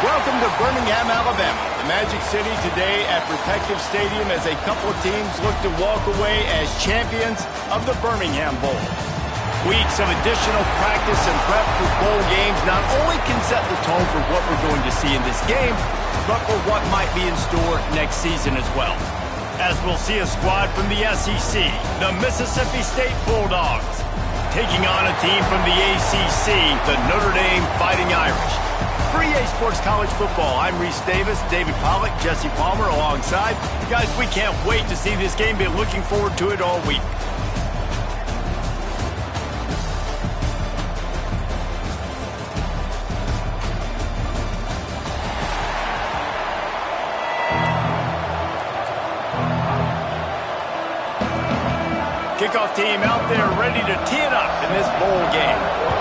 Welcome to Birmingham, Alabama, the Magic City today at Protective Stadium as a couple of teams look to walk away as champions of the Birmingham Bowl. Weeks of additional practice and prep for bowl games not only can set the tone for what we're going to see in this game, but for what might be in store next season as well. As we'll see a squad from the SEC, the Mississippi State Bulldogs, taking on a team from the ACC, the Notre Dame Fighting Irish. For EA Sports College Football, I'm Reese Davis, David Pollack, Jesse Palmer alongside. Guys, we can't wait to see this game. Been looking forward to it all week. Kickoff team out there ready to tee it up in this bowl game.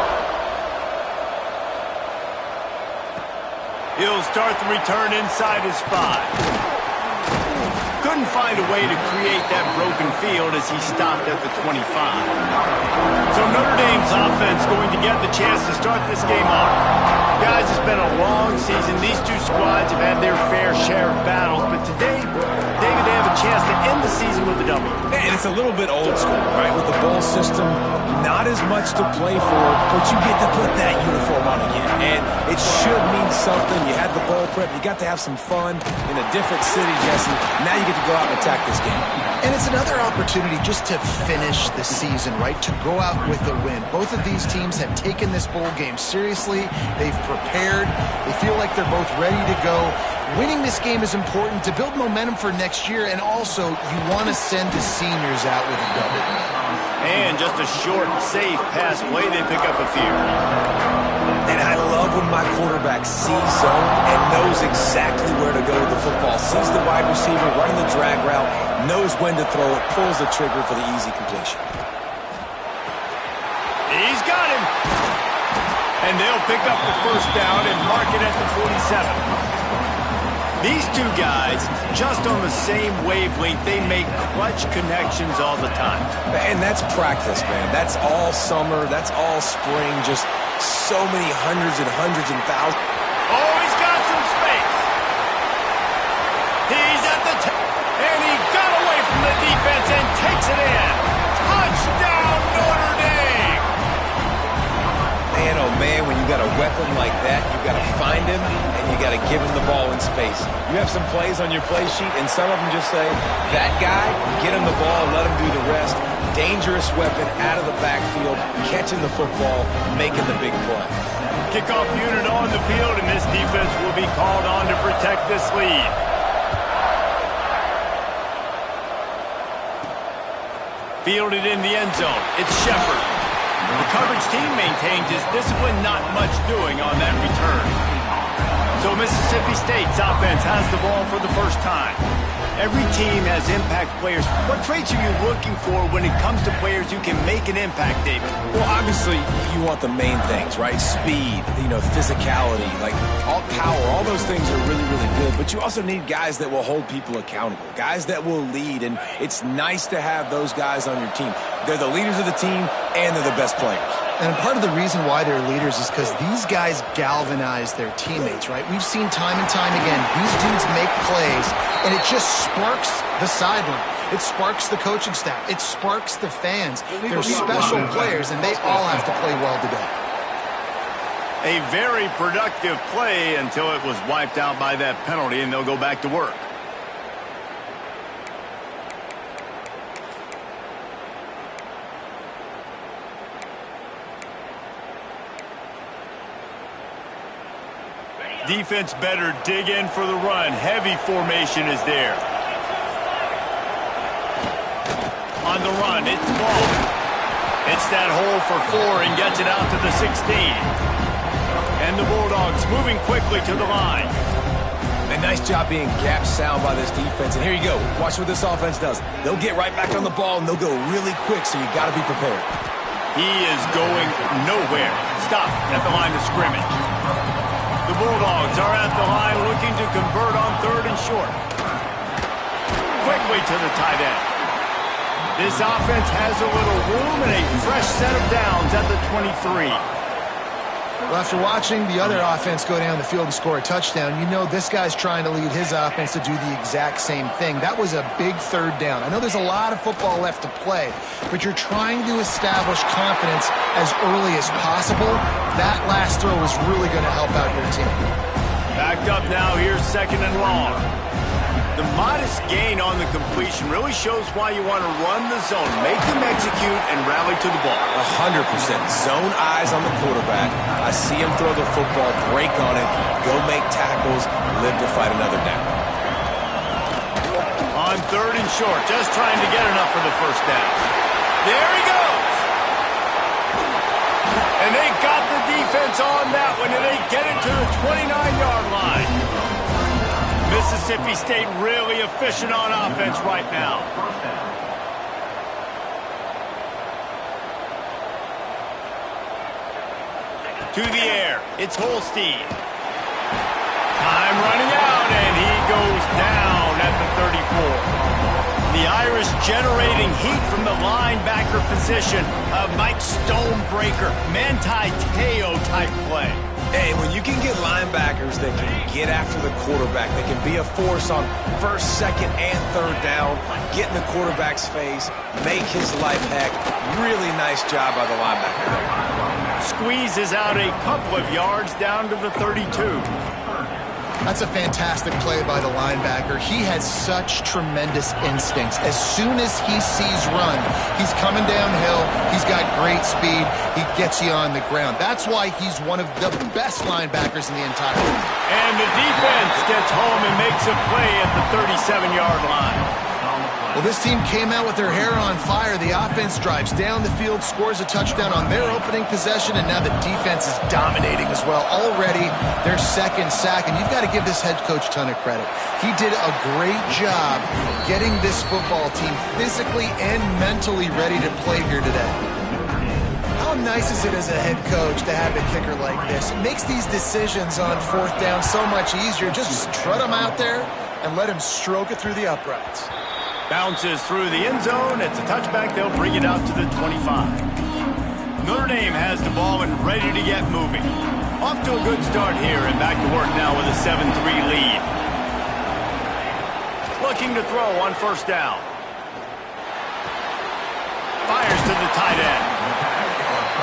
He'll start the return inside his 5. Couldn't find a way to create that broken field as he stopped at the 25. So Notre Dame's offense going to get the chance to start this game off. Guys, it's been a long season. These two squads have had their fair share of battles, but today, David, they have a chance to end the season with a W. And it's a little bit old school, right? With the bowl system, not as much to play for, but you get to put that uniform on again. And it should mean something. You had the bowl prep. You got to have some fun in a different city, Jesse. Now you get to go out and attack this game. And it's another opportunity just to finish the season, right? To go out with a win. Both of these teams have taken this bowl game seriously. They've prepared. They feel like they're both ready to go. Winning this game is important to build momentum for next year, and also you want to send the seniors out with a W. And just a short, safe pass play, they pick up a few. And I love when my quarterback sees zone and knows exactly where to go with the football. Sees the wide receiver running the drag route, knows when to throw it, pulls the trigger for the easy completion. He's got him. And they'll pick up the first down and mark it at the 47. These two guys, just on the same wavelength, they make clutch connections all the time. And that's practice, man. That's all summer. That's all spring. Just so many hundreds and thousands. Oh, he's got some space. He's at the and he got away from the defense and takes it in. Touchdown, Notre Dame. Man, oh man, when you got a weapon like that, you got to find him and you got to give him the ball in space. You have some plays on your play sheet, and some of them just say, that guy, get him the ball, let him do the rest. Dangerous weapon out of the backfield, catching the football, making the big play. Kickoff unit on the field, and this defense will be called on to protect this lead. Fielded in the end zone. It's Shepard. The coverage team maintains his discipline, not much doing on that return. So Mississippi State's offense has the ball for the first time. Every team has impact players. What traits are you looking for when it comes to players who can make an impact, David? Well, obviously, you want the main things, right? Speed, physicality, like all power, all those things are really, really good. But you also need guys that will hold people accountable, guys that will lead. And it's nice to have those guys on your team. They're the leaders of the team, and they're the best players. And part of the reason why they're leaders is because these guys galvanize their teammates, right? We've seen time and time again, these dudes make plays, and it just sparks the sideline. It sparks the coaching staff. It sparks the fans. They're special players, and they all have to play well today. A very productive play until it was wiped out by that penalty, and they'll go back to work. Defense better dig in for the run. Heavy formation is there. On the run, it's Ball. It's that hole for 4 and gets it out to the 16. And the Bulldogs moving quickly to the line. A nice job being gap sound by this defense. And here you go. Watch what this offense does. They'll get right back on the ball, and they'll go really quick, so you got to be prepared. He is going nowhere. Stop at the line of scrimmage. The Bulldogs are at the line looking to convert on 3rd and short. Quickly to the tight end. This offense has a little room and a fresh set of downs at the 23. Well, after watching the other offense go down the field and score a touchdown, you know this guy's trying to lead his offense to do the exact same thing. That was a big third down. I know there's a lot of football left to play, but you're trying to establish confidence as early as possible. That last throw is really going to help out your team. Backed up now, here's 2nd and long. The modest gain on the completion really shows why you want to run the zone, make them execute, and rally to the ball. 100%. Zone eyes on the quarterback. I see him throw the football, break on it, go make tackles, live to fight another down. On 3rd and short, just trying to get enough for the first down. There he goes. And they got the defense on that one, and they get it to the 29-yard line. Mississippi State really efficient on offense right now. To the air, it's Holstein. Time running out, and he goes down at the 34. The Irish generating heat from the linebacker position. A Mike Stonebreaker, Manti Te'o type play. Hey, when you can get linebackers that can get after the quarterback, they can be a force on 1st, 2nd, and 3rd down, get in the quarterback's face, make his life heck. Really nice job by the linebacker there. Squeezes out a couple of yards down to the 32. That's a fantastic play by the linebacker. He has such tremendous instincts. As soon as he sees run, he's coming downhill. He's got great speed. He gets you on the ground. That's why he's one of the best linebackers in the entire league. And the defense gets home and makes a play at the 37-yard line. Well, this team came out with their hair on fire. The offense drives down the field, scores a touchdown on their opening possession, and now the defense is dominating as well. Already their 2nd sack, and you've got to give this head coach a ton of credit. He did a great job getting this football team physically and mentally ready to play here today. How nice is it as a head coach to have a kicker like this? It makes these decisions on 4th down so much easier. Just trot him out there and let him stroke it through the uprights. Bounces through the end zone. It's a touchback. They'll bring it out to the 25. Notre Dame has the ball and ready to get moving. Off to a good start here and back to work now with a 7-3 lead. Looking to throw on 1st down. Fires to the tight end.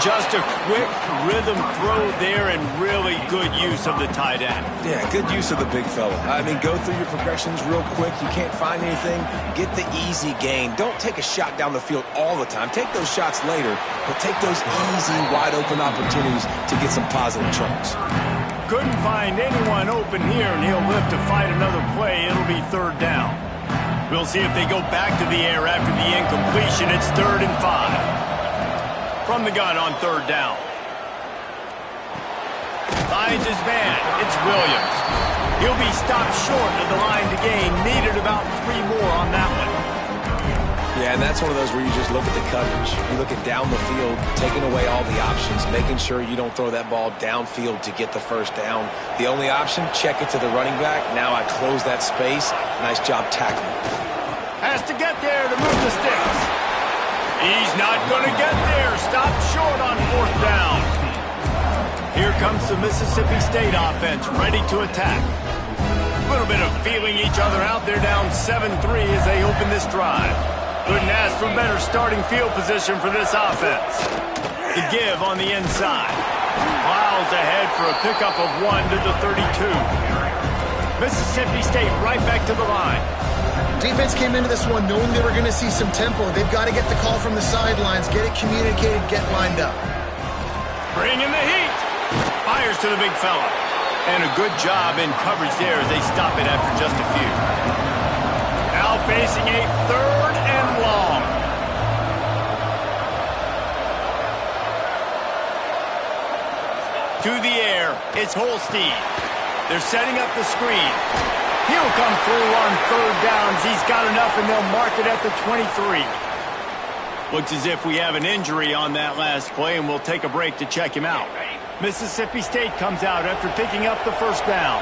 Just a quick rhythm throw there and really good use of the tight end. Yeah, good use of the big fella. I mean, go through your progressions real quick. You can't find anything. Get the easy gain. Don't take a shot down the field all the time. Take those shots later, but take those easy, wide-open opportunities to get some positive chunks. Couldn't find anyone open here, and he'll live to fight another play. It'll be 3rd down. We'll see if they go back to the air after the incompletion. It's 3rd and 5. From the gun on 3rd down. Finds his man. It's Williams. He'll be stopped short of the line to gain. Needed about 3 more on that one. Yeah, and that's one of those where you just look at the coverage. You look at down the field, taking away all the options, making sure you don't throw that ball downfield to get the 1st down. The only option, check it to the running back. Now I close that space. Nice job tackling. Has to get there to move the sticks. He's not going to get there. Stopped short on 4th down. Here comes the Mississippi State offense, ready to attack. A little bit of feeling each other out. They're down 7-3 as they open this drive. Couldn't ask for better starting field position for this offense. The give on the inside. Plows ahead for a pickup of 1 to the 32. Mississippi State right back to the line. Defense came into this one knowing they were going to see some tempo. They've got to get the call from the sidelines, get it communicated, get lined up. Bring in the heat. Fires to the big fella. And a good job in coverage there as they stop it after just a few. Now facing a 3rd and long. To the air, it's Holstein. They're setting up the screen. He'll come through on 3rd downs. He's got enough, and they'll mark it at the 23. Looks as if we have an injury on that last play, and we'll take a break to check him out. Mississippi State comes out after picking up the 1st down.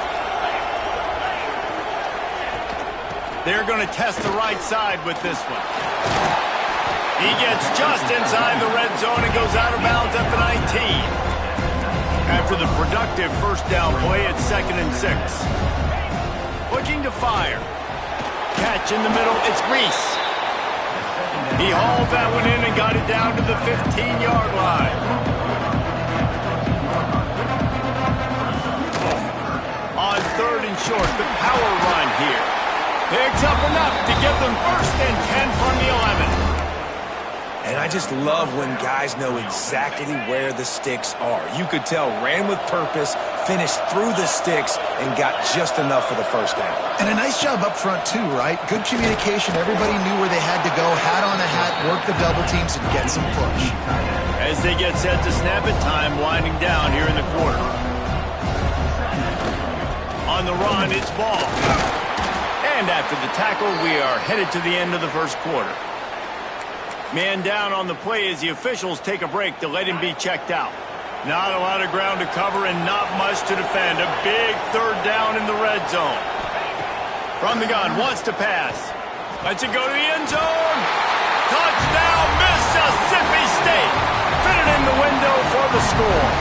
They're going to test the right side with this one. He gets just inside the red zone and goes out of bounds at the 19. After the productive first down play at 2nd and 6. Looking to fire. Catch in the middle, it's Reese. He hauled that one in and got it down to the 15-yard line. On 3rd and short, the power run here. Picks up enough to give them 1st and 10 from the 11. And I just love when guys know exactly where the sticks are. You could tell ran with purpose, finished through the sticks, and got just enough for the first down. And a nice job up front, too, right? Good communication. Everybody knew where they had to go. Hat on a hat, work the double teams, and get some push. As they get set to snap it, time winding down here in the quarter. On the run, it's Ball. And after the tackle, we are headed to the end of the first quarter. Man down on the play as the officials take a break to let him be checked out. Not a lot of ground to cover and not much to defend. A big 3rd down in the red zone. From the gun, wants to pass. Lets it go to the end zone. Touchdown, Mississippi State. Fitted in the window for the score.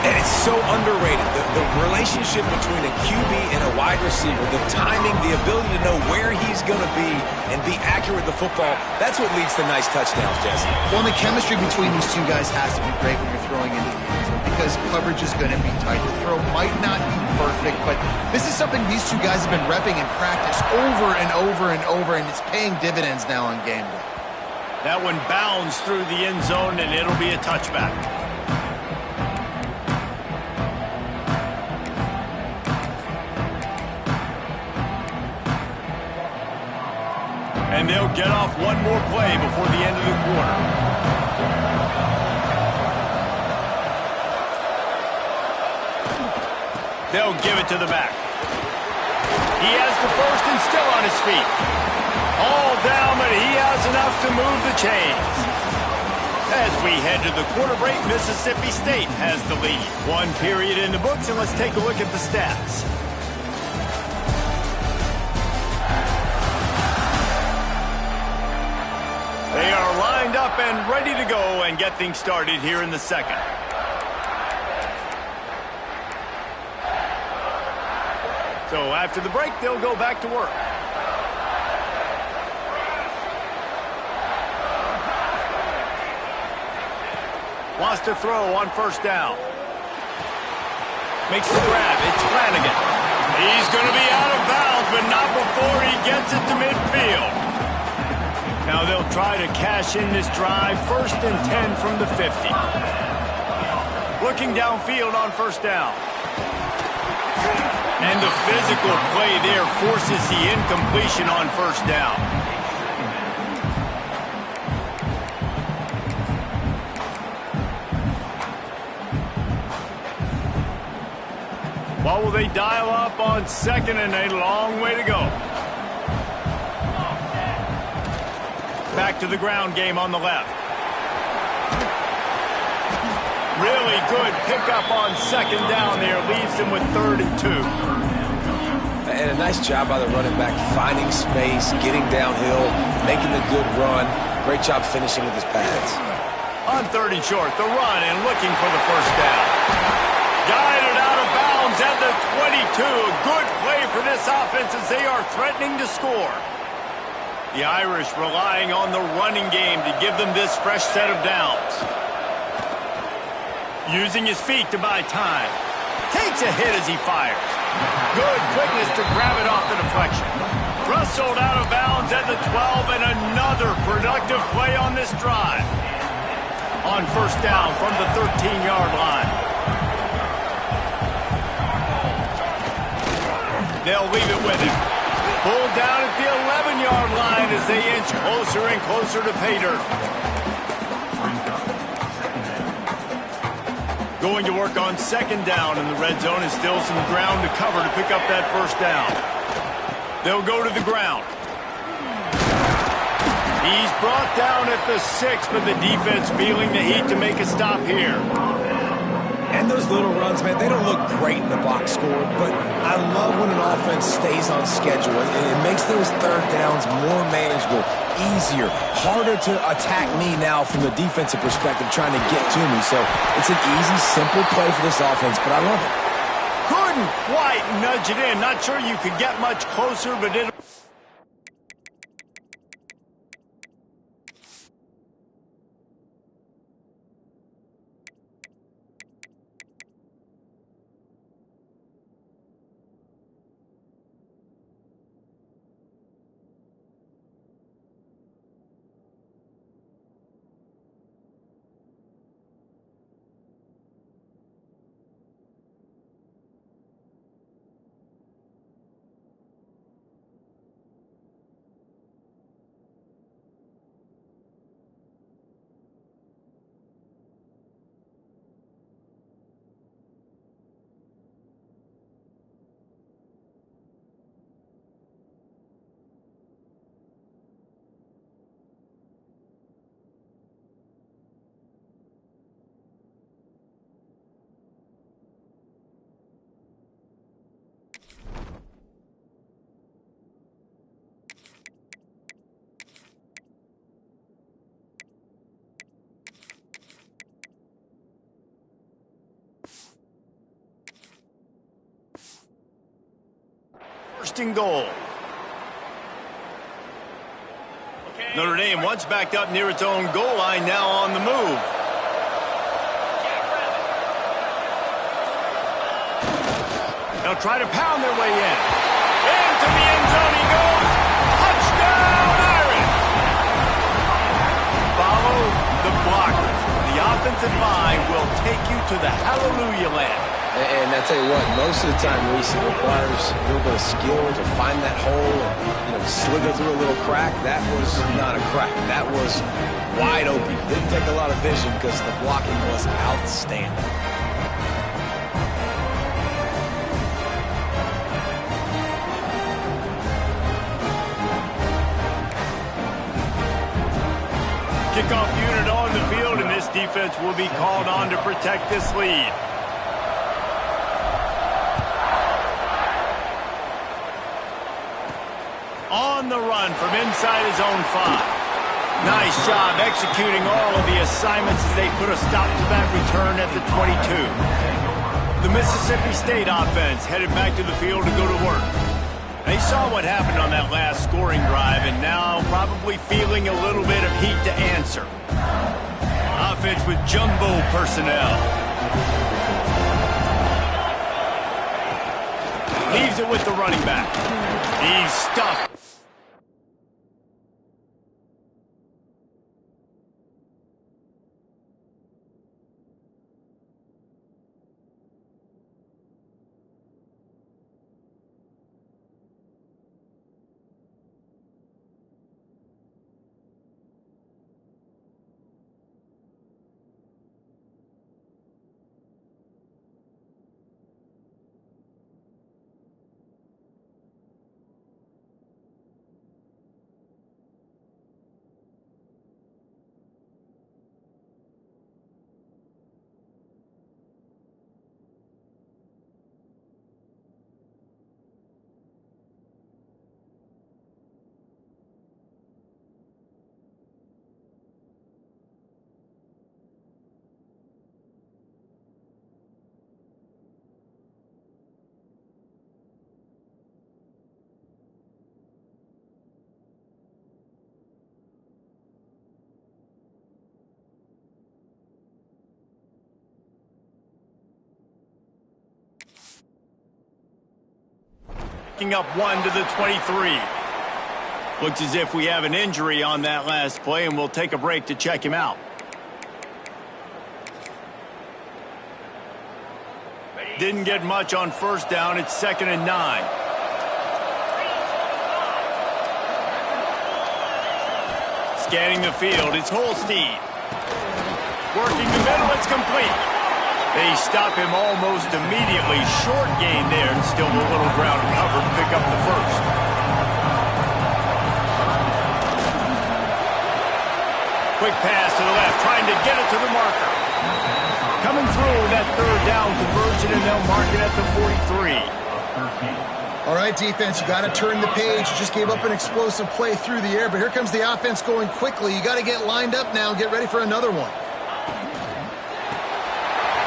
And it's so underrated. The relationship between a QB and a wide receiver, the timing, the ability to know where he's going to be and be accurate with the football, that's what leads to nice touchdowns, Jesse. Well, the chemistry between these two guys has to be great when you're throwing into the end zone because coverage is going to be tight. The throw might not be perfect, but this is something these two guys have been repping in practice over and over and over, and it's paying dividends now on game day. That one bounds through the end zone, and it'll be a touchback. And they'll get off one more play before the end of the quarter. They'll give it to the back. He has the first and still on his feet. All down, but he has enough to move the chains. As we head to the quarter break, Mississippi State has the lead. One period in the books, and let's take a look at the stats. They are lined up and ready to go and get things started here in the second. So after the break, they'll go back to work. Wants to throw on 1st down. Makes the grab. It's Flanagan. He's going to be out of bounds, but not before he gets it to midfield. Now they'll try to cash in this drive. 1st and 10 from the 50. Looking downfield on 1st down. And the physical play there forces the incompletion on 1st down. What will they dial up on 2nd and a long way to go? Back to the ground game on the left. Really good pickup on 2nd down there. Leaves them with 3rd and 2. And a nice job by the running back, finding space, getting downhill, making the good run. Great job finishing with his pads. On 3rd and short, the run and looking for the 1st down. Guided out of bounds at the 22. Good play for this offense as they are threatening to score. The Irish relying on the running game to give them this fresh set of downs. Using his feet to buy time. Takes a hit as he fires. Good quickness to grab it off the deflection. Rustled out of bounds at the 12, and another productive play on this drive. On 1st down from the 13-yard line. They'll leave it with him. Pulled down at the 11-yard line as they inch closer and closer to pay dirt. Going to work on 2nd down in the red zone and still some ground to cover to pick up that 1st down. They'll go to the ground. He's brought down at the 6, but the defense feeling the heat to make a stop here. And those little runs, man, they don't look great in the box score, but I love when an offense stays on schedule, and it makes those third downs more manageable, easier, harder to attack me now from the defensive perspective trying to get to me. So it's an easy, simple play for this offense, but I love it. Couldn't quite nudge it in. Not sure you could get much closer, but it... First and goal. Notre Dame once backed up near its own goal line, now on the move. They'll try to pound their way in. Into the end zone he goes. Touchdown, Irish! Follow the blockers. The offensive line will take you to the hallelujah land. And I tell you what, most of the time, Reese, it requires a little bit of skill to find that hole and slither through a little crack. That was not a crack. That was wide open. Didn't take a lot of vision because the blocking was outstanding. Kickoff unit on the field, and this defense will be called on to protect this lead. On the run from inside his own 5. Nice job executing all of the assignments as they put a stop to that return at the 22. The Mississippi State offense headed back to the field to go to work. They saw what happened on that last scoring drive and now probably feeling a little bit of heat to answer. Offense with jumbo personnel. Leaves it with the running back. He's stuffed. Up 1 to the 23. Looks as if we have an injury on that last play, and we'll take a break to check him out. Didn't get much on first down. It's 2nd and 9. Scanning the field, it's Holstein. Working the middle, it's complete. They stop him almost immediately. Short gain there, and still a little ground to cover to pick up the first. Quick pass to the left, trying to get it to the marker. Coming through that third down conversion, and they'll mark it at the 43. All right, defense, you got to turn the page. You just gave up an explosive play through the air, but here comes the offense going quickly. You got to get lined up now and get ready for another one.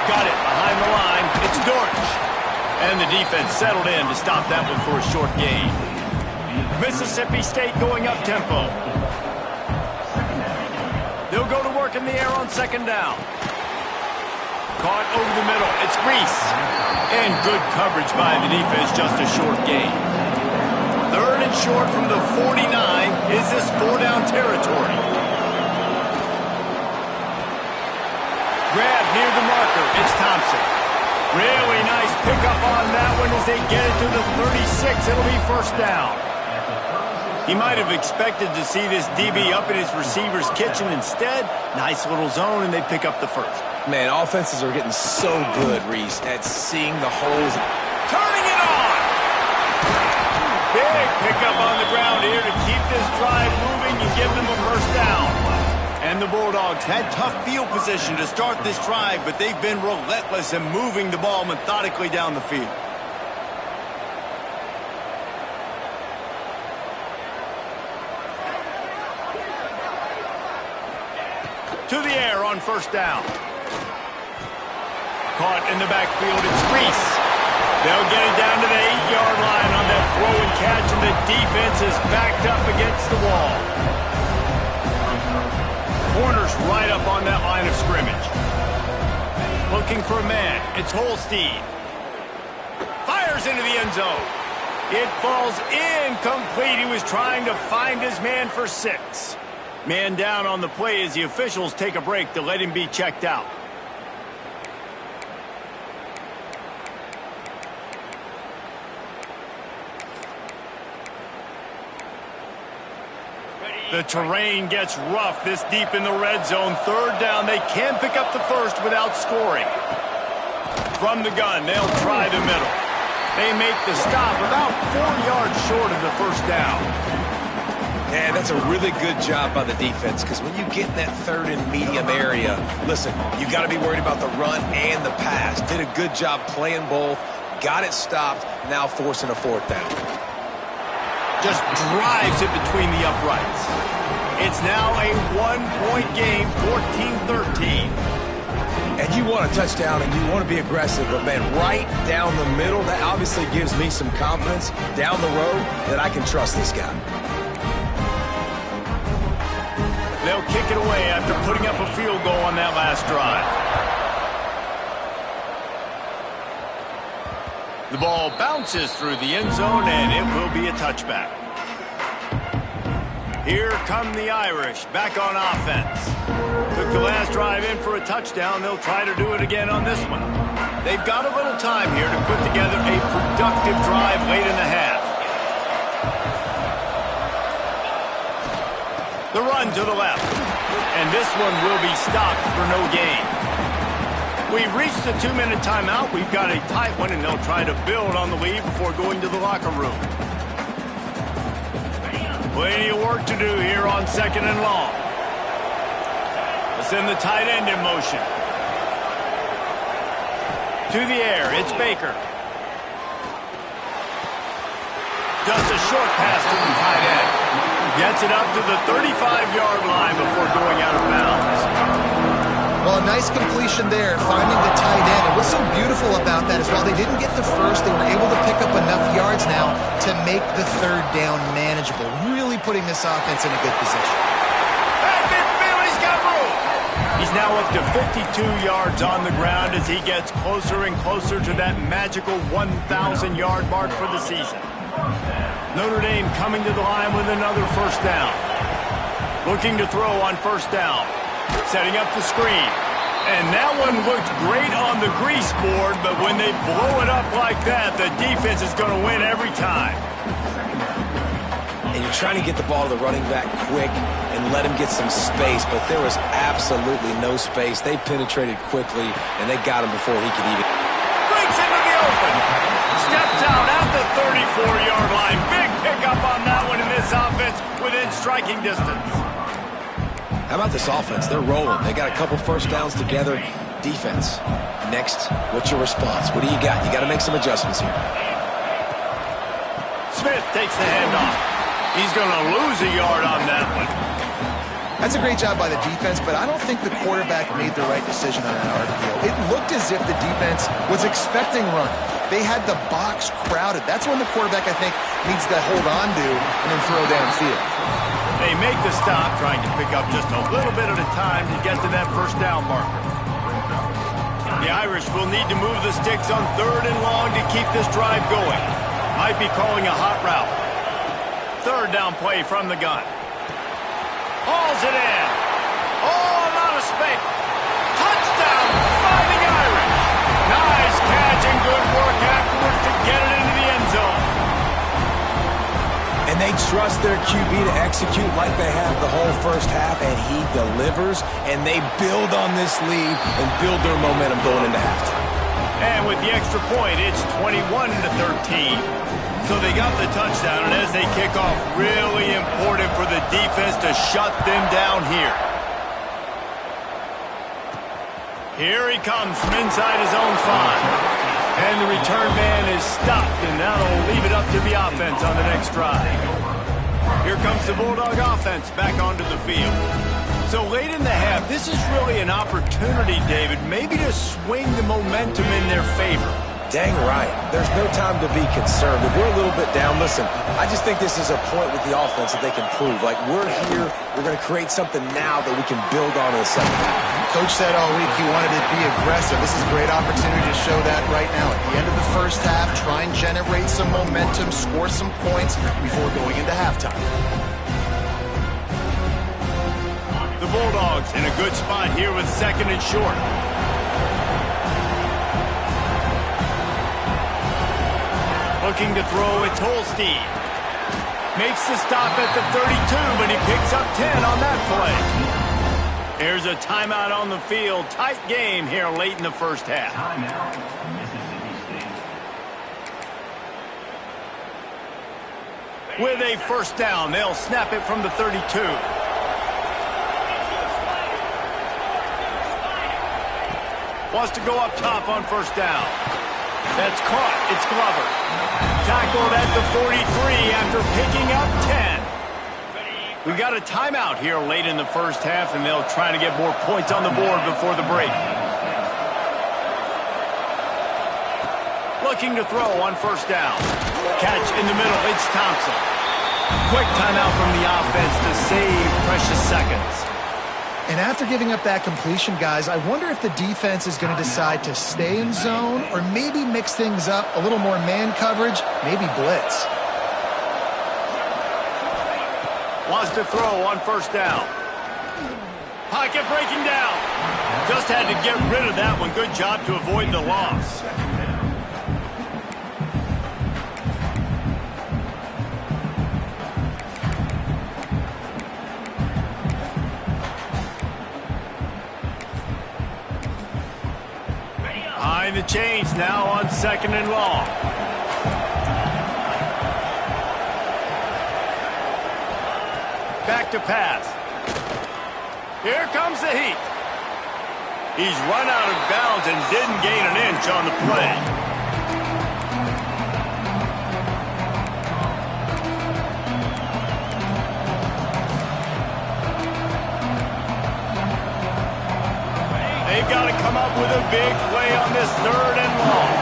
Got it behind the line. It's Dortch. And the defense settled in to stop that one for a short gain. Mississippi State going up tempo. They'll go to work in the air on second down. Caught over the middle. It's Reese. And good coverage by the defense, just a short gain. Third and short from the 49. Is this four-down territory? Grab near the marker. It's Thompson. Really nice pickup on that one as they get it to the 36. It'll be first down. He might have expected to see this DB up in his receiver's kitchen. Instead, nice little zone, and they pick up the first. Man, offenses are getting so good, Reese, at seeing the holes. Turning it on! Big pickup on the ground here to keep this drive moving and give them a first down. And the Bulldogs had tough field position to start this drive, but they've been relentless in moving the ball methodically down the field. To the air on first down. Caught in the backfield, it's Reese. They'll get it down to the 8-yard line on that throw and catch, and the defense is backed up against the wall. Corner's right up on that line of scrimmage. Looking for a man, it's Holstein. Fires into the end zone. It falls incomplete. He was trying to find his man for 6. Man down on the play as the officials take a break to let him be checked out. The terrain gets rough this deep in the red zone. Third down, they can pick up the first without scoring. From the gun, they'll try the middle. They make the stop about 4 yards short of the first down. Yeah, that's a really good job by the defense, because when you get in that third and medium area, listen, you got to be worried about the run and the pass. Did a good job playing both, got it stopped, now forcing a fourth down. Just drives it between the uprights. It's now a 1-point game, 14-13. And you want a touchdown and you want to be aggressive, but man, right down the middle, that obviously gives me some confidence down the road that I can trust this guy. They'll kick it away after putting up a field goal on that last drive. The ball bounces through the end zone, and it will be a touchback. Here come the Irish, back on offense. Took the last drive in for a touchdown. They'll try to do it again on this one. They've got a little time here to put together a productive drive late in the half. The run to the left. And this one will be stopped for no gain. We've reached the 2-minute timeout. We've got a tight one, and they'll try to build on the lead before going to the locker room. Plenty of work to do here on second and long. Let's send the tight end in motion. To the air, it's Baker. Just a short pass to the tight end. Gets it up to the 35-yard line before going out of bounds. Well, a nice completion there, finding the tight end. And what's so beautiful about that is while they didn't get the first, they were able to pick up enough yards now to make the third down manageable, really putting this offense in a good position. Back midfield, he's got room. He's now up to 52 yards on the ground as he gets closer and closer to that magical 1,000-yard mark for the season. Notre Dame coming to the line with another first down. Looking to throw on first down. Setting up the screen. And that one looked great on the grease board, but when they blow it up like that, the defense is going to win every time. And you're trying to get the ball to the running back quick and let him get some space, but there was absolutely no space. They penetrated quickly, and they got him before he could even. Breaks into the open. Steps out at the 34-yard line. Big pickup on that one in this offense within striking distance. How about this offense? They're rolling. They got a couple first downs together. Defense. Next, what's your response? What do you got? You got to make some adjustments here. Smith takes the handoff. He's going to lose a yard on that one. That's a great job by the defense, but I don't think the quarterback made the right decision on that RPO. It looked as if the defense was expecting run. They had the box crowded. That's when the quarterback, I think, needs to hold on to and then throw downfield. They make the stop, trying to pick up just a little bit at a time to get to that first down marker. The Irish will need to move the sticks on 3rd and long to keep this drive going. Might be calling a hot route. 3rd down play from the gun. Hauls it in. Oh, a lot of space. Touchdown by the Irish. Nice catch and good work afterwards to get it into the end zone. And they trust their QB to execute like they have the whole first half, and he delivers, and they build on this lead and build their momentum going into halftime. And with the extra point, it's 21-13. So they got the touchdown, and as they kick off, really important for the defense to shut them down here. Here he comes from inside his own 5. And the return man is stopped, and now they'll leave it up to the offense on the next drive. Here comes the Bulldog offense back onto the field. So late in the half, this is really an opportunity, David, maybe to swing the momentum in their favor. Dang right. There's no time to be concerned. If we're a little bit down, listen, I just think this is a point with the offense that they can prove. Like, we're here, we're going to create something now that we can build on in the second half. Coach said all week he wanted to be aggressive. This is a great opportunity to show that right now. At the end of the first half, try and generate some momentum, score some points before going into halftime. The Bulldogs in a good spot here with 2nd and short. Looking to throw, it's Holstein. Makes the stop at the 32, but he picks up 10 on that play. Here's a timeout on the field. Tight game here late in the first half. With a first down, they'll snap it from the 32. Wants to go up top on first down. That's caught. It's Glover. Tackled at the 43 after picking up 10. We got a timeout here late in the first half, and they'll try to get more points on the board before the break. Looking to throw on first down. Catch in the middle. It's Thompson. Quick timeout from the offense to save precious seconds. And after giving up that completion, guys, I wonder if the defense is going to decide to stay in zone or maybe mix things up, a little more man coverage, maybe blitz. Wants to throw on first down. Pocket breaking down. Just had to get rid of that one. Good job to avoid the loss. Behind the chains now on 2nd and long. Back to pass. Here comes the heat. He's run out of bounds and didn't gain an inch on the play. They've got to come up with a big play on this 3rd and long.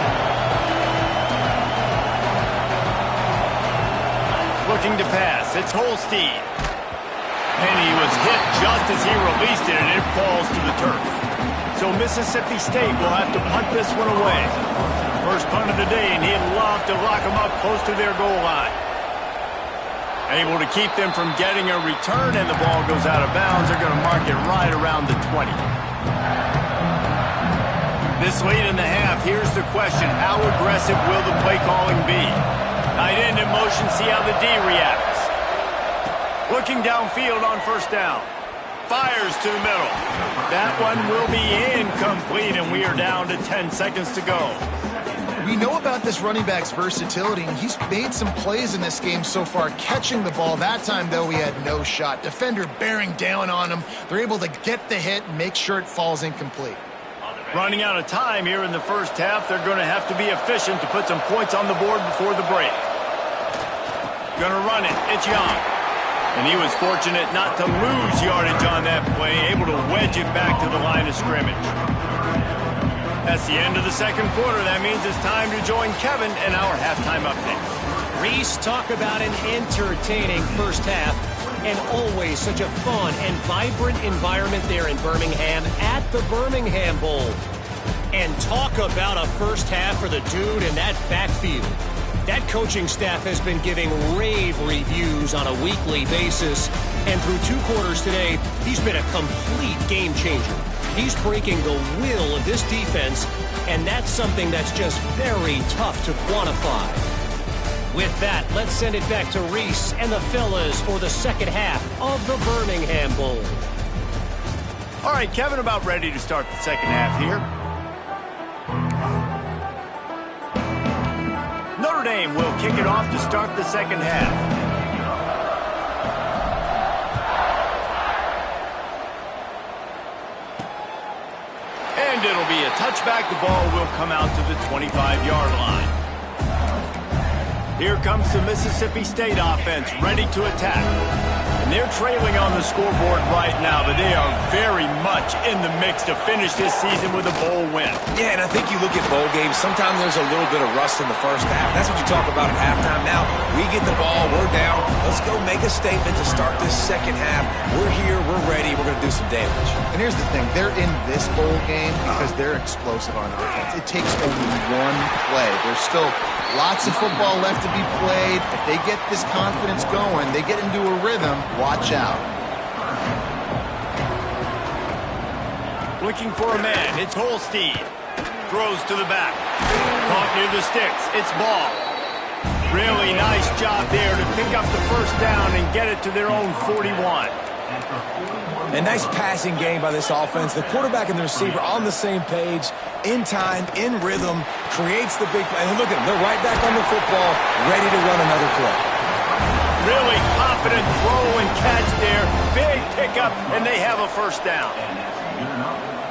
Looking to pass. It's Holstein. And he was hit just as he released it, and it falls to the turf. So Mississippi State will have to punt this one away. First punt of the day, and he'd love to lock them up close to their goal line. Able to keep them from getting a return, and the ball goes out of bounds. They're going to mark it right around the 20. This late in the half, here's the question. How aggressive will the play calling be? Tight end in motion, see how the D reacts. Looking downfield on first down. Fires to the middle. That one will be incomplete, and we are down to 10 seconds to go. We know about this running back's versatility, and he's made some plays in this game so far, catching the ball. That time, though, he had no shot. Defender bearing down on him. They're able to get the hit and make sure it falls incomplete. Running out of time here in the first half. They're going to have to be efficient to put some points on the board before the break. Going to run it. It's Young. And he was fortunate not to lose yardage on that play, able to wedge it back to the line of scrimmage. That's the end of the second quarter. That means it's time to join Kevin in our halftime update. Reese, talk about an entertaining first half. And always such a fun and vibrant environment there in Birmingham at the Birmingham Bowl. And talk about a first half for the dude in that backfield. That coaching staff has been giving rave reviews on a weekly basis. And through 2 quarters today, he's been a complete game changer. He's breaking the will of this defense, and that's something that's just very tough to quantify. With that, let's send it back to Reese and the fellas for the second half of the Birmingham Bowl. All right, Kevin, about ready to start the second half here. Notre Dame will kick it off to start the second half. And it'll be a touchback. The ball will come out to the 25-yard line. Here comes the Mississippi State offense, ready to attack. And they're trailing on the scoreboard right now, but they are very much in the mix to finish this season with a bowl win. Yeah, and I think you look at bowl games, sometimes there's a little bit of rust in the first half. That's what you talk about at halftime. Now, we get the ball, we're down. Let's go make a statement to start this second half. We're here, we're ready, we're going to do some damage. And here's the thing, they're in this bowl game because they're explosive on offense. It takes only one play. There's still lots of football left to be played. If they get this confidence going, they get into a rhythm, watch out. Looking for a man, it's Holstein. Throws to the back. Caught near the sticks, it's Ball. Really nice job there to pick up the first down and get it to their own 41. A nice passing game by this offense. The quarterback and the receiver on the same page, in time, in rhythm, creates the big play. And look at them, they're right back on the football, ready to run another play. Really confident throw and catch there. Big pickup, and they have a first down.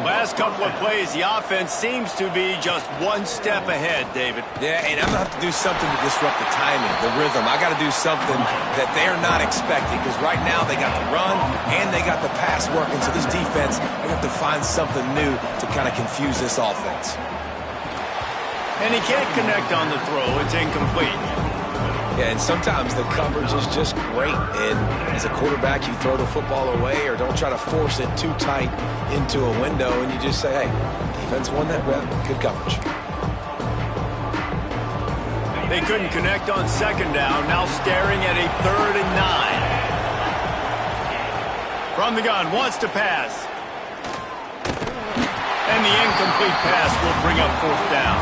Last couple of plays, the offense seems to be just one step ahead, David. Yeah, and I'm going to have to do something to disrupt the timing, the rhythm. I got to do something that they're not expecting, because right now they got the run and they got the pass working. So this defense, they have to find something new to kind of confuse this offense. And he can't connect on the throw. It's incomplete. Yeah, and sometimes the coverage is just great. And as a quarterback, you throw the football away or don't try to force it too tight into a window, and you just say, hey, defense won that rep. Good coverage. They couldn't connect on second down. Now staring at a 3rd and 9. From the gun, wants to pass. And the incomplete pass will bring up 4th down.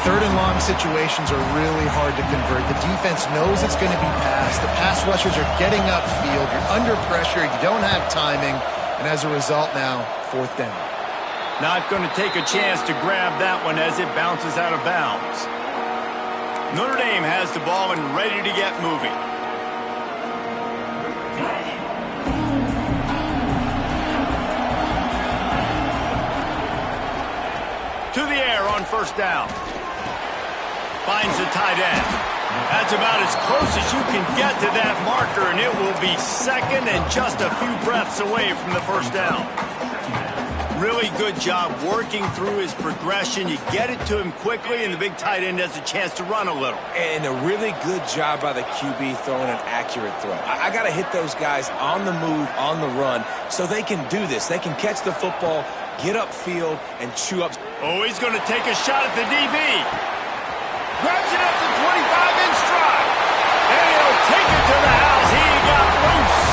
3rd and long situations are really hard to convert. The defense knows it's going to be passed. The pass rushers are getting upfield. You're under pressure. You don't have timing. And as a result now, 4th down. Not going to take a chance to grab that one as it bounces out of bounds. Notre Dame has the ball and ready to get moving. To the air on first down. Finds the tight end. That's about as close as you can get to that marker, and it will be second and just a few breaths away from the first down. Really good job working through his progression. You get it to him quickly, and the big tight end has a chance to run a little. And a really good job by the QB throwing an accurate throw. I got to hit those guys on the move, on the run, so they can do this. They can catch the football, get upfield, and chew up. Oh, he's going to take a shot at the DB. Grabs it up to 25 in stride. And he'll take it to the house. He got loose.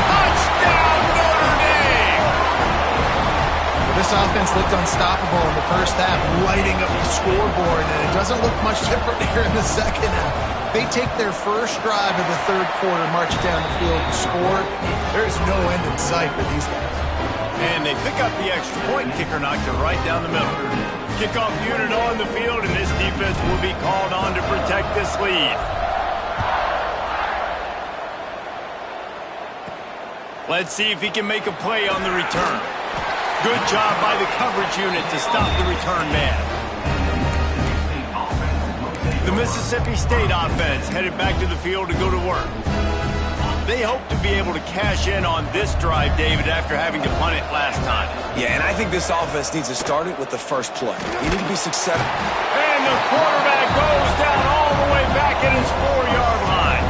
Touchdown, Notre Dame. This offense looked unstoppable in the first half, lighting up the scoreboard, and it doesn't look much different here in the second half. They take their first drive of the 3rd quarter, march down the field and score. There's no end in sight for these guys. And they pick up the extra point. Kicker knocked it right down the middle. Kickoff unit on the field, and this defense will be called on to protect this lead. Let's see if he can make a play on the return. Good job by the coverage unit to stop the return man. The Mississippi State offense headed back to the field to go to work. They hope to be able to cash in on this drive, David, after having to punt it last time. Yeah, and I think this offense needs to start it with the first play. You need to be successful. And the quarterback goes down all the way back at his 4-yard line.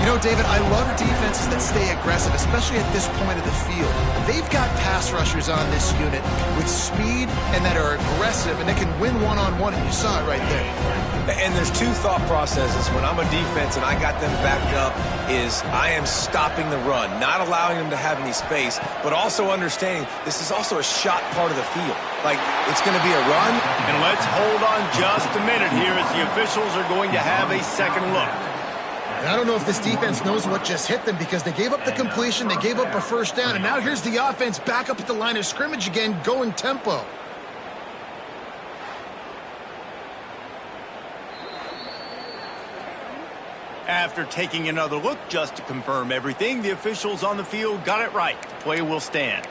You know, David, I love defenses that stay aggressive, especially at this point of the field. They've got pass rushers on this unit with speed and that are aggressive, and they can win one-on-one, and you saw it right there. And there's two thought processes when I'm a defense and I got them backed up is I am stopping the run, not allowing them to have any space, but also understanding this is also a shot part of the field. Like, it's going to be a run. And let's hold on just a minute here as the officials are going to have a second look. And I don't know if this defense knows what just hit them because they gave up the completion, they gave up a first down, and now here's the offense back up at the line of scrimmage again, going tempo. After taking another look just to confirm everything, the officials on the field got it right. The play will stand.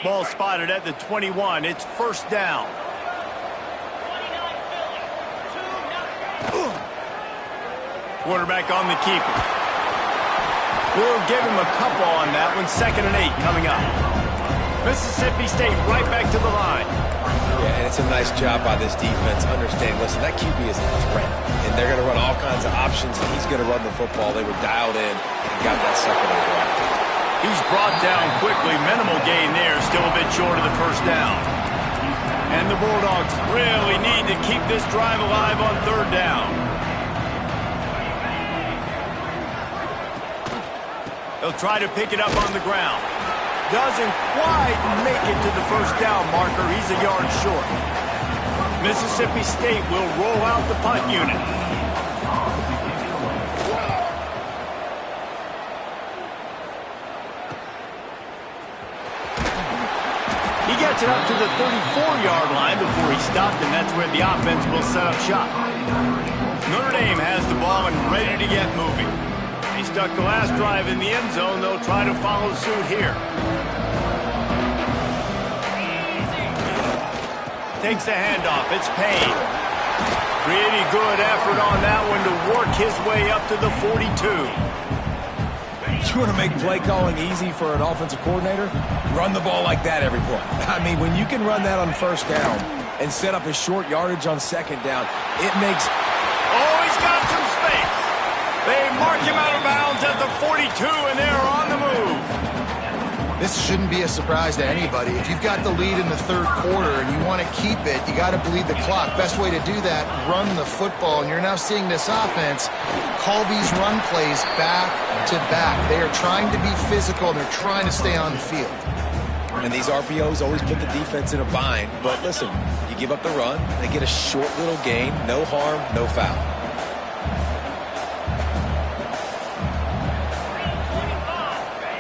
Ball spotted at the 21. It's first down. Quarterback on the keeper. We'll give him a couple on that one. 2nd and 8 coming up. Mississippi State right back to the line. Yeah, and it's a nice job by this defense. Understand, listen, that QB is a threat, and they're going to run all kinds of options, and he's going to run the football. They were dialed in and got that second and 1. He's brought down quickly. Minimal gain there. Still a bit short of the first down. And the Bulldogs really need to keep this drive alive on 3rd down. They'll try to pick it up on the ground. Doesn't quite make it to the first down marker. He's a yard short. Mississippi State will roll out the punt unit. He gets it up to the 34-yard line before he stopped, and that's where the offense will set up shop. Notre Dame has the ball and ready to get moving. They stuck the last drive in the end zone. They'll try to follow suit here. Takes the handoff. It's Payne. Pretty good effort on that one to work his way up to the 42. You want to make play calling easy for an offensive coordinator? Run the ball like that every play. I mean, when you can run that on first down and set up a short yardage on second down, it makes... Oh, he's got some space. They mark him out of bounds at the 42, and they're on the move. This shouldn't be a surprise to anybody. If you've got the lead in the 3rd quarter and you want to keep it, you got to bleed the clock. Best way to do that, run the football. And you're now seeing this offense call these run plays back to back. They are trying to be physical, and they're trying to stay on the field. And these RPOs always put the defense in a bind. But listen, you give up the run, they get a short little gain, no harm, no foul.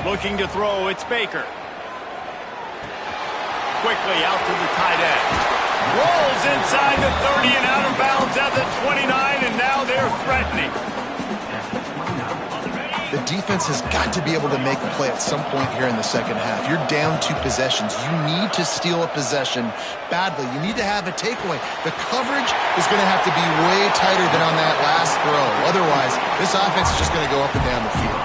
Looking to throw, it's Baker. Quickly out to the tight end. Rolls inside the 30 and out of bounds at the 29, and now they're threatening. The defense has got to be able to make a play at some point here in the second half. You're down 2 possessions. You need to steal a possession badly. You need to have a takeaway. The coverage is going to have to be way tighter than on that last throw. Otherwise, this offense is just going to go up and down the field.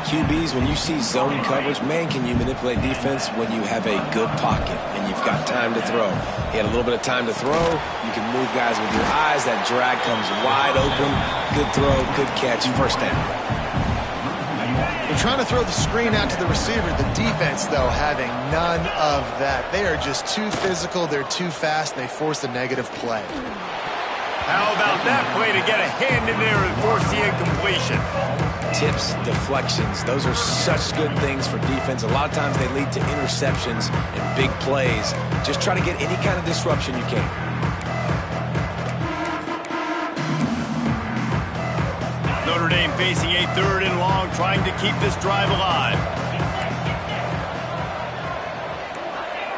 QBs, when you see zone coverage, man, can you manipulate defense when you have a good pocket and you've got time to throw. He had a little bit of time to throw. You can move guys with your eyes. That drag comes wide open. Good throw, good catch, first down. They're trying to throw the screen out to the receiver. The defense, though, having none of that. They are just too physical. They're too fast, and they force a negative play. How about that play to get a hand in there and force the incompletion? Tips, deflections, those are such good things for defense. A lot of times they lead to interceptions and big plays. Just try to get any kind of disruption you can. Notre Dame facing a 3rd and long, trying to keep this drive alive.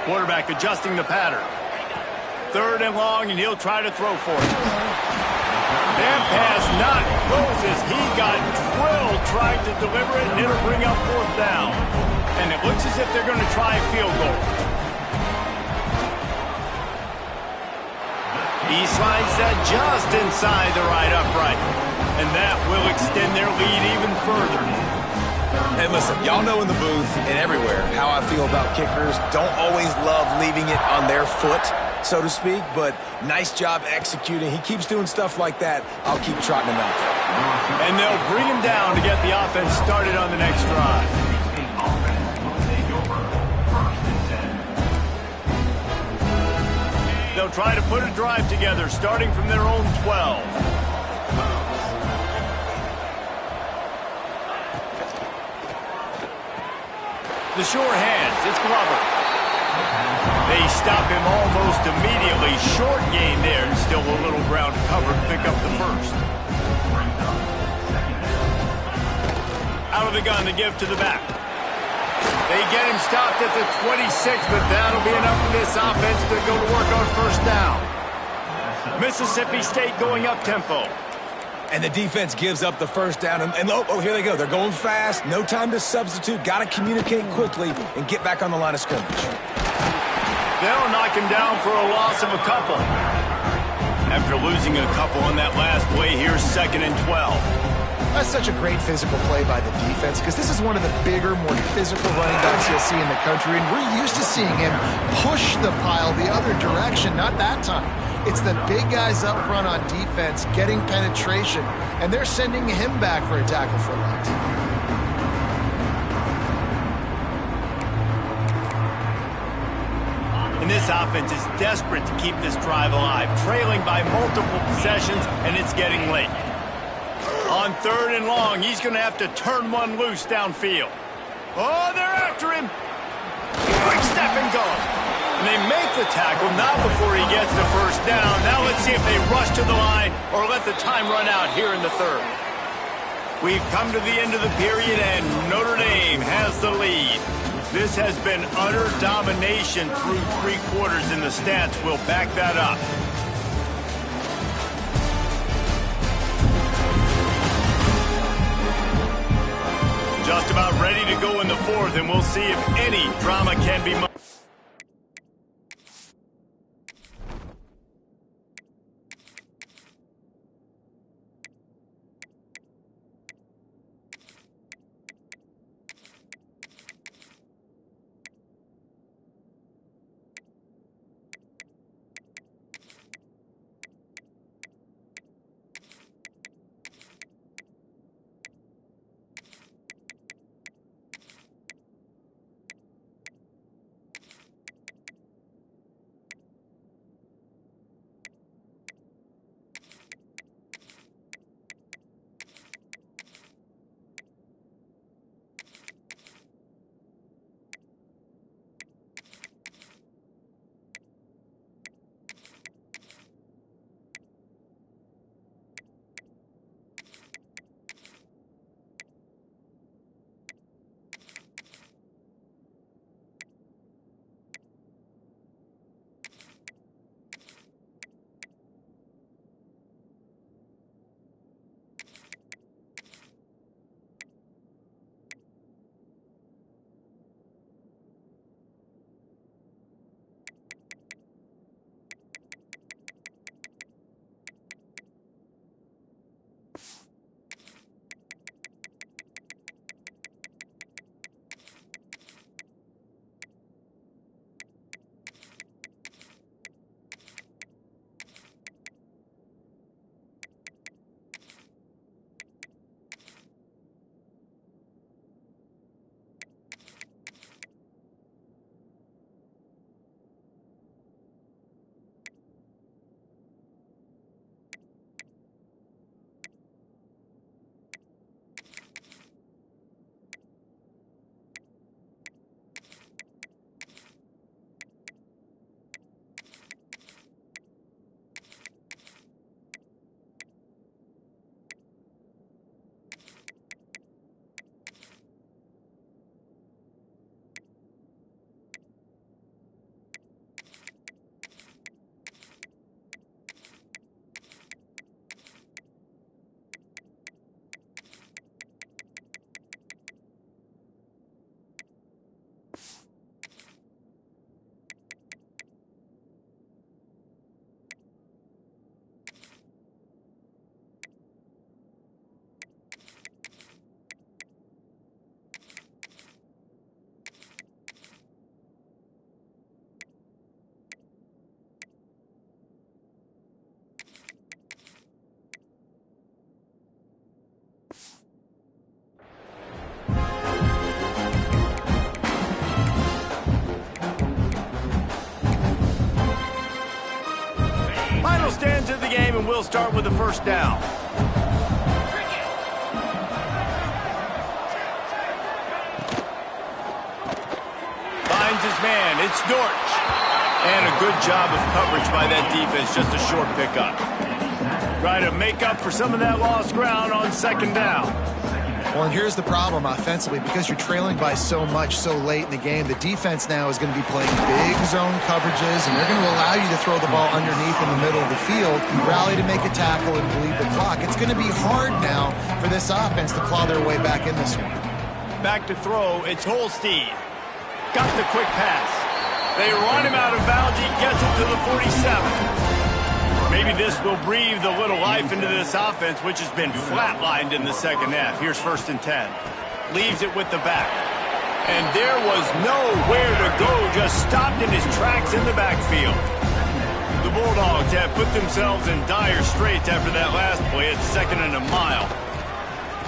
Quarterback adjusting the pattern. 3rd and long, and he'll try to throw for it. That pass not close as he got drilled trying to deliver it, and it'll bring up fourth down. And it looks as if they're going to try a field goal. He slides that just inside the right upright. And that will extend their lead even further. And listen, y'all know in the booth and everywhere how I feel about kickers. Don't always love leaving it on their foot, so to speak, but nice job executing. He keeps doing stuff like that. I'll keep trotting him out there. And they'll bring him down to get the offense started on the next drive. They'll try to put a drive together, starting from their own 12. The sure hands, it's Glover. They stop him almost immediately. Short gain there, and still a little ground to cover to pick up the first. Out of the gun to give to the back. They get him stopped at the 26, but that'll be enough for this offense to go to work on first down. Mississippi State going up tempo. And the defense gives up the first down. And oh, here they go. They're going fast. No time to substitute. Got to communicate quickly and get back on the line of scrimmage. They'll knock him down for a loss of a couple. After losing a couple on that last play, here's 2nd and 12. That's such a great physical play by the defense because this is one of the bigger, more physical running backs you'll see in the country, and we're used to seeing him push the pile the other direction, not that time. It's the big guys up front on defense getting penetration, and they're sending him back for a tackle for loss. And this offense is desperate to keep this drive alive, trailing by multiple possessions, and it's getting late. On 3rd and long, he's going to have to turn one loose downfield. Oh, they're after him. Quick step and go. And they make the tackle, not before he gets the first down. Now let's see if they rush to the line or let the time run out here in the 3rd. We've come to the end of the period, and Notre Dame has the lead. This has been utter domination through 3 quarters, and the stats will back that up. Just about ready to go in the 4th, and we'll see if any drama can be mustered. will start with the first down. Finds his man. It's Dortch. And a good job of coverage by that defense. Just a short pickup. Try to make up for some of that lost ground on second down. Well, and here's the problem offensively. Because you're trailing by so much so late in the game, the defense now is going to be playing big zone coverages, and they're going to allow you to throw the ball underneath in the middle of the field, rally to make a tackle, and bleed the clock. It's going to be hard now for this offense to claw their way back in this one. Back to throw. It's Holstein. Got the quick pass. They run him out of bounds. He gets it to the 47. Maybe this will breathe a little life into this offense, which has been flatlined in the second half. Here's 1st and 10. Leaves it with the back. And there was nowhere to go, just stopped in his tracks in the backfield. The Bulldogs have put themselves in dire straits after that last play. It's 2nd and a mile.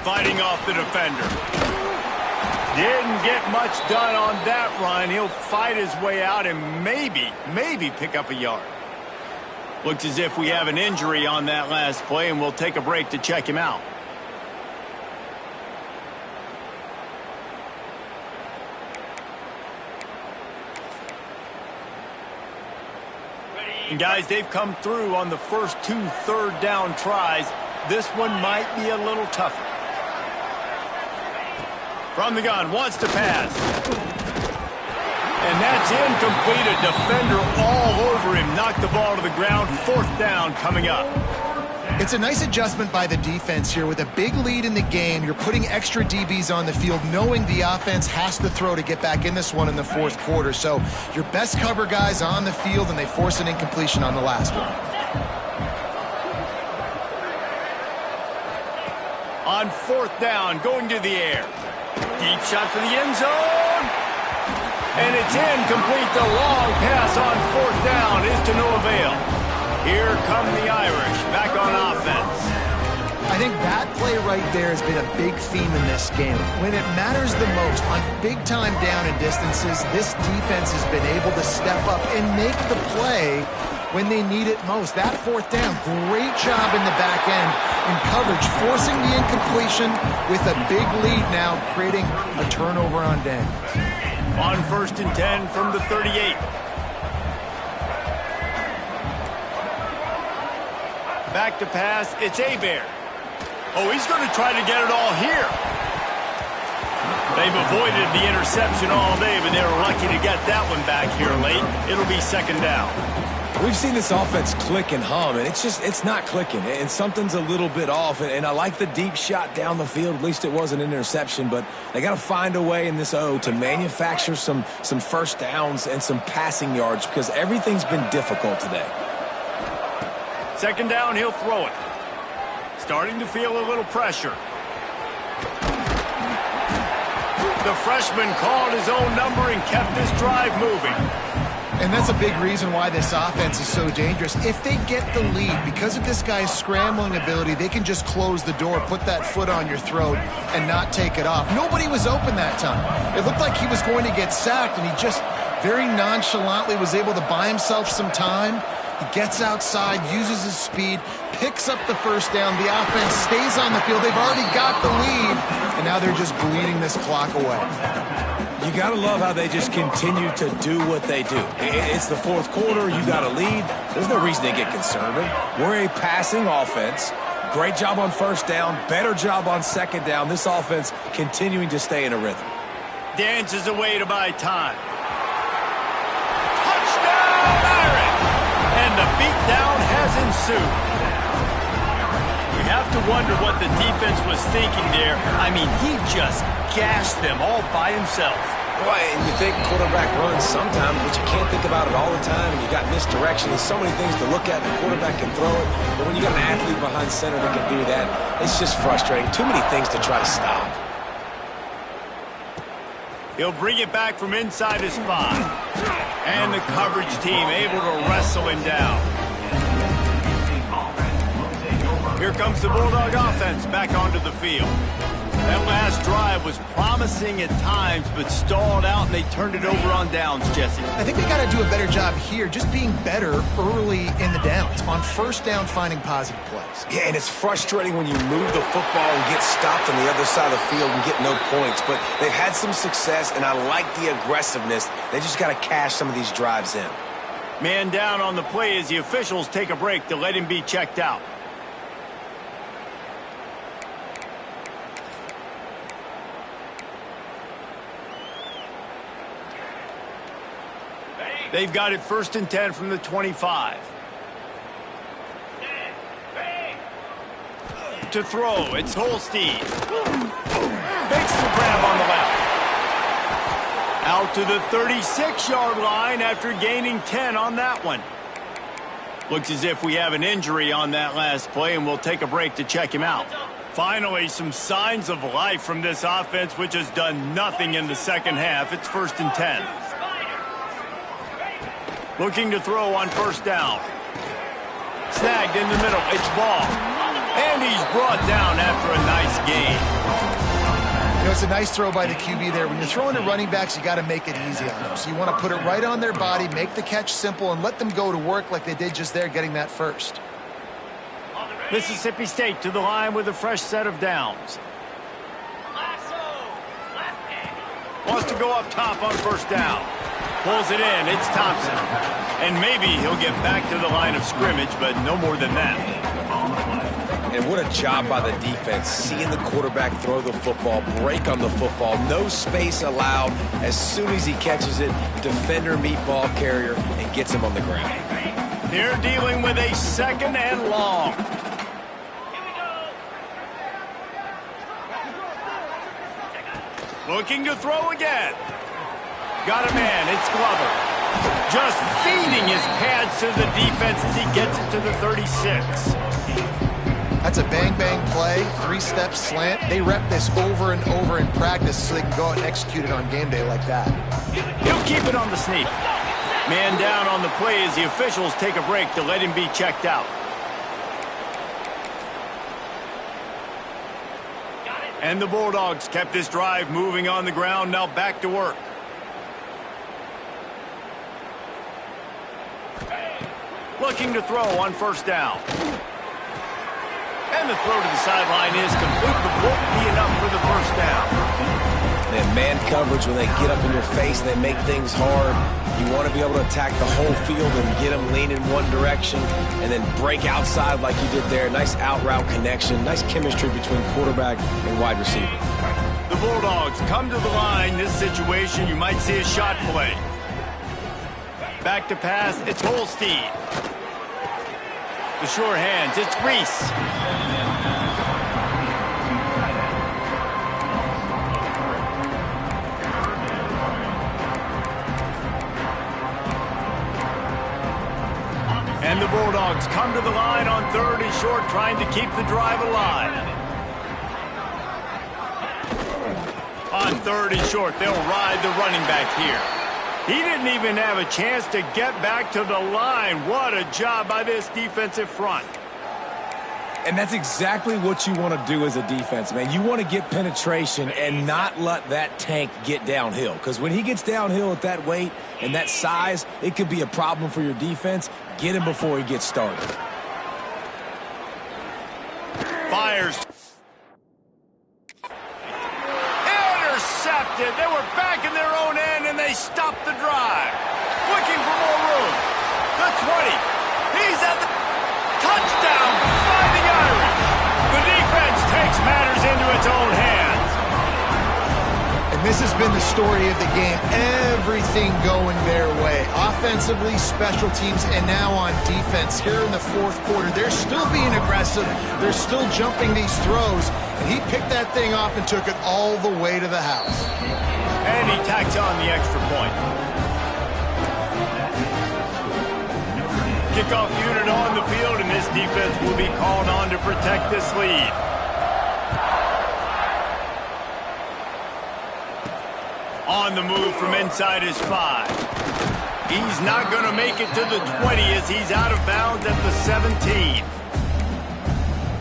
Fighting off the defender. Didn't get much done on that run. He'll fight his way out and maybe pick up a yard. Looks as if we have an injury on that last play, and we'll take a break to check him out. And guys, they've come through on the first 2 third-down tries. This one might be a little tougher. From the gun, wants to pass. And that's incomplete. A defender all over him. Knocked the ball to the ground. 4th down coming up. It's a nice adjustment by the defense here. With a big lead in the game, you're putting extra DBs on the field, knowing the offense has to throw to get back in this one in the 4th quarter. So your best cover guys on the field, and they force an incompletion on the last one. On 4th down, going to the air. Deep shot for the end zone. And it's incomplete. The long pass on 4th down is to no avail. Here come the Irish back on offense. I think that play right there has been a big theme in this game. When it matters the most, on big-time down and distances, this defense has been able to step up and make the play when they need it most. That 4th down, great job in the back end in coverage, forcing the incompletion with a big lead now, creating a turnover on down. On 1st and 10 from the 38. Back to pass, it's Hebert. Oh, he's going to try to get it all here. They've avoided the interception all day, but they were lucky to get that one back here late. It'll be 2nd down. We've seen this offense click and hum, and it's not clicking, and something's a little bit off. And I like the deep shot down the field. At least it was an interception, but they got to find a way in this O to manufacture some first downs and some passing yards, because everything's been difficult today. 2nd down, he'll throw it. Starting to feel a little pressure. The freshman called his own number and kept this drive moving. And that's a big reason why this offense is so dangerous. If they get the lead, because of this guy's scrambling ability, they can just close the door, put that foot on your throat, and not take it off. Nobody was open that time. It looked like he was going to get sacked, and he just very nonchalantly was able to buy himself some time. He gets outside, uses his speed, picks up the first down. The offense stays on the field. They've already got the lead, and now they're just bleeding this clock away. You got to love how they just continue to do what they do. It's the 4th quarter. You got a lead. There's no reason to get conservative. We're a passing offense. Great job on 1st down. Better job on 2nd down. This offense continuing to stay in a rhythm. Dances away to buy time. Touchdown, Irish! And the beatdown has ensued. We have to wonder what the defense was thinking there. I mean, he just gashed them all by himself. Boy, and you think quarterback runs sometimes, but you can't think about it all the time, and you got misdirection. There's so many things to look at. The quarterback can throw it, but when you got an athlete behind center that can do that, it's just frustrating. Too many things to try to stop. He'll bring it back from inside his 5. And the coverage team able to wrestle him down. Here comes the Bulldog offense back onto the field. That last drive was promising at times, but stalled out, and they turned it over on downs, Jesse. I think they got to do a better job here, just being better early in the downs. On first down, finding positive plays. Yeah, and it's frustrating when you move the football and get stopped on the other side of the field and get no points. But they've had some success, and I like the aggressiveness. They just got to cash some of these drives in. Man down on the play as the officials take a break to let him be checked out. They've got it 1st and 10 from the 25. To throw, it's Holstein. Makes the grab on the left. Out to the 36-yard line after gaining 10 on that one. Looks as if we have an injury on that last play, and we'll take a break to check him out. Finally, some signs of life from this offense, which has done nothing in the second half. It's 1st and 10. Looking to throw on first down. Snagged in the middle. It's Ball. And he's brought down after a nice gain. You know, it's a nice throw by the QB there. When you're throwing to running backs, you got to make it easy on them. So you want to put it right on their body, make the catch simple, and let them go to work like they did just there, getting that first. Mississippi State to the line with a fresh set of downs. Wants to go up top on first down. Pulls it in. It's Thompson. And maybe he'll get back to the line of scrimmage, but no more than that. And what a job by the defense, seeing the quarterback throw the football, break on the football, no space allowed. As soon as he catches it, defender meet ball carrier and gets him on the ground. They're dealing with a 2nd and long. Looking to throw again. Got a man, it's Glover. Just feeding his pads to the defense as he gets it to the 36. That's a bang-bang play, 3-step slant. They rep this over and over in practice so they can go out and execute it on game day like that. He'll keep it on the sneak. Man down on the play as the officials take a break to let him be checked out. And the Bulldogs kept this drive moving on the ground, now back to work. Looking to throw on first down. And the throw to the sideline is complete, but won't be enough for the first down. And man coverage, when they get up in your face, they make things hard. You want to be able to attack the whole field and get them lean in one direction and then break outside like you did there. Nice out route connection, nice chemistry between quarterback and wide receiver. The Bulldogs come to the line. This situation, you might see a shot play. Back to pass, it's Holstein. The sure hands, it's Reese. And the Bulldogs come to the line on 3rd and short, trying to keep the drive alive. On 3rd and short, they'll ride the running back here. He didn't even have a chance to get back to the line. What a job by this defensive front. And that's exactly what you want to do as a defense, man. You want to get penetration and not let that tank get downhill. Because when he gets downhill at that weight and that size, it could be a problem for your defense. Get him before he gets started. Fires. Intercepted. They were back in their own end, and they stopped the drive. Looking for more room. The 20. He's at the touchdown. Finding Irish. The defense takes matters into its own hands. And this has been the story of the game. Everything going their way. Offensively, special teams, and now on defense. Here in the 4th quarter, they're still being aggressive. They're still jumping these throws. And he picked that thing off and took it all the way to the house. And he tacks on the extra point. Kickoff unit on the field, and this defense will be called on to protect this lead. On the move from inside his 5. He's not going to make it to the 20 as he's out of bounds at the 17.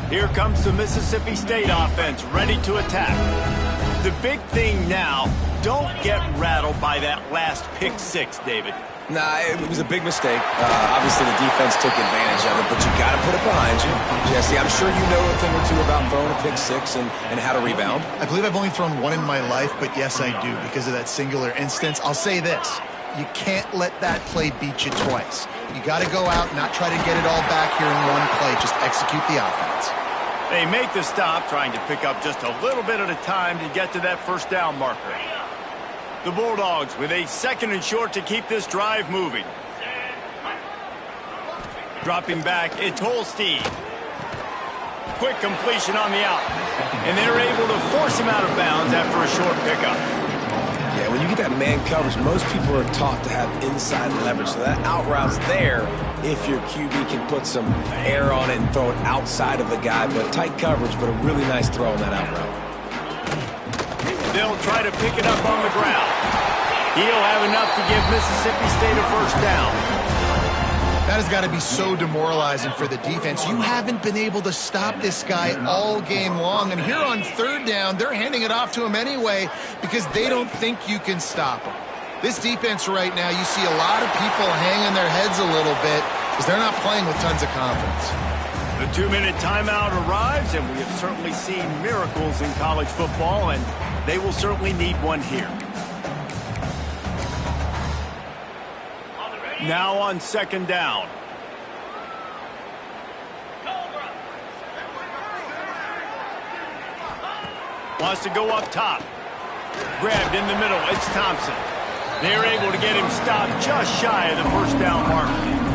Here comes the Mississippi State offense, ready to attack. The big thing now, don't get rattled by that last pick six, David. Nah, it was a big mistake. Obviously, the defense took advantage of it, but you got to put it behind you. Jesse, I'm sure you know a thing or two about throwing a pick six and how to rebound. I believe I've only thrown one in my life, but yes, I do because of that singular instance. I'll say this. You can't let that play beat you twice. You got to go out, not try to get it all back here in one play. Just execute the offense. They make the stop, trying to pick up just a little bit at a time to get to that first down marker. The Bulldogs with a 2nd and short to keep this drive moving. Dropping back, it's Holstein. Quick completion on the out. And they're able to force him out of bounds after a short pickup. Yeah, when you get that man coverage, most people are taught to have inside leverage. So that out route's there if your QB can put some air on it and throw it outside of the guy. But tight coverage, but a really nice throw on that out route. They'll try to pick it up on the ground. He'll have enough to give Mississippi State a first down. That has got to be so demoralizing for the defense. You haven't been able to stop this guy all game long. And here on 3rd down, they're handing it off to him anyway because they don't think you can stop him. This defense right now, you see a lot of people hanging their heads a little bit because they're not playing with tons of confidence. The 2-minute timeout arrives, and we have certainly seen miracles in college football, and they will certainly need one here. Now on 2nd down. Wants to go up top. Grabbed in the middle. It's Thompson. They're able to get him stopped just shy of the first down marker.